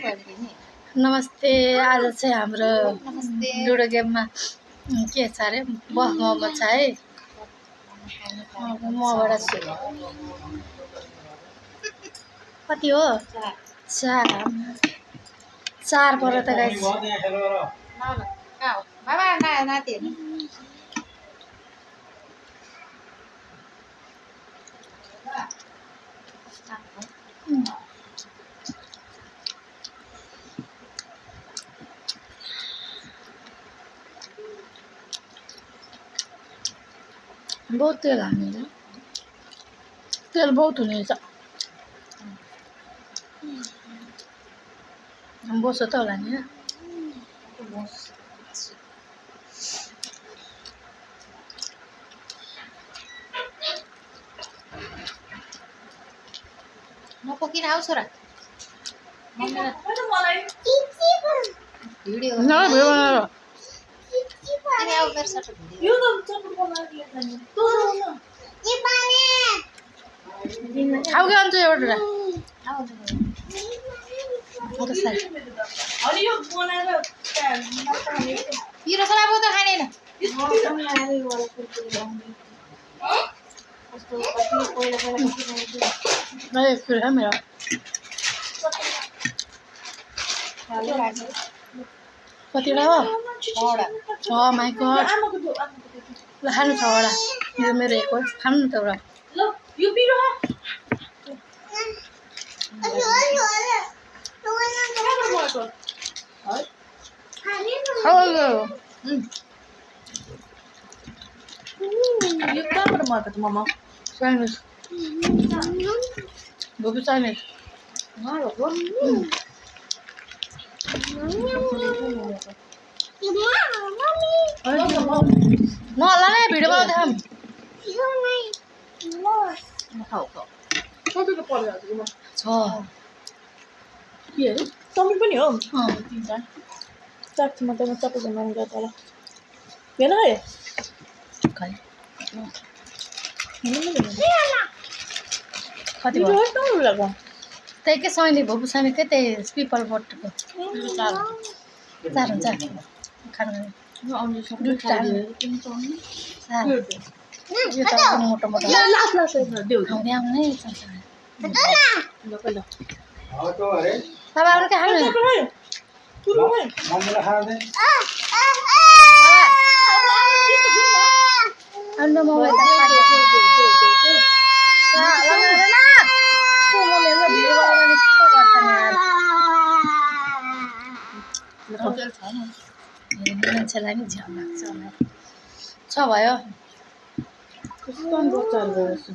नमस्ते। आज चाहिँ हाम्रो लुडो गेममा के छ अरे बफ मोमो छ है। मबाट कति हो? चार पऱ्यो त गाइस। बहुत तेल हाल्नु, तेल बहुत हुनेछ। बस्छ त होला नि। नपकिन आऊ छोरा भिडियो न भिडियो बनाएर किन आऊ मेरो सट भिडियो खाऊ के अन्त एउटा आऊ त साइ पिरो छोरा अब त खाँदैन मैले फिर है मेरो कतिवटा हो? 6 माई गॉड। ल खानु 6 वटा। यो मेरो एक हो। खानु न त एउटा। खाऊ यो कहाँबाट मर्छ ममा चाइनिज गोबी चाइनिज म होला नै भिडियो बनाउँदै खाऊँ। खाऊ खाऊ कतिको पर्यो 6 के अरे टमी पनि हो अँ चाटमा त म सबैजना गर्छ होला हेर है खाइ कति कति भयो? लाग्छ त्यही के सैनिक भोपु सैनिक के त्यही पिपल बोटको 4 हुन्छ खानु यो त मोटो मोटो लास्ट लास्ट देऊ आउने आउने ल पहिला तपाईँ अरू के खानु पुरो है अन्त म मान्छेलाई नि झ्याउ लाग्छ होला 6 भयो। कस्तो बच्चाहरु भएछ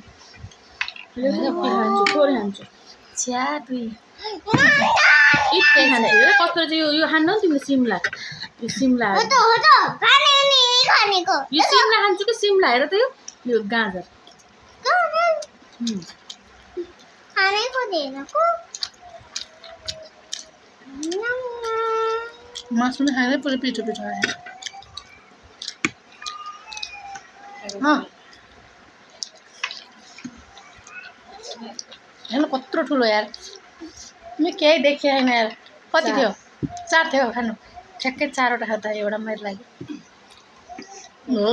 थोरै खान्छु छ्या 2 इट्टै खान्छु हेर कस्तो चाहिँ यो खान्न नि तिमीले सिमला यो सिमला यो सिमला खान्छु कि सिमला हेर त यो गाजर मासु पनि खाएरै पुरै पिठो पिठो आयो। हेर्नु कत्रो ठुलो यार म केही देखिए होइन यार। कति थियो? 4 थियो खानु ठ्याक्कै 4 वटा खाँदा एउटा मेरो लागि हो।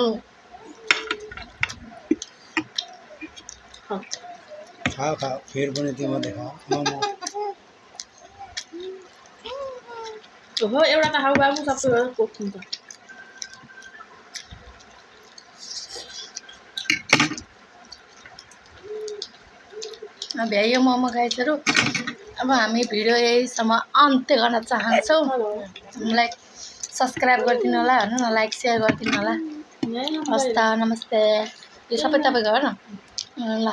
खा फिर पनि तिम्रो देखा मोमो हो एउटा त खाऊ बाबु सबै पोख्छ भ्याइयो मोमो गाइजहरू। अब हामी भिडियो यहीसम्म अन्त्य गर्न चाहन्छौँ। हामीलाई सब्सक्राइब गरिदिनु होला हेर्नु न लाइक सेयर गरिदिनु होला। हस् त नमस्ते। यो सबै तपाईँको हो न ल।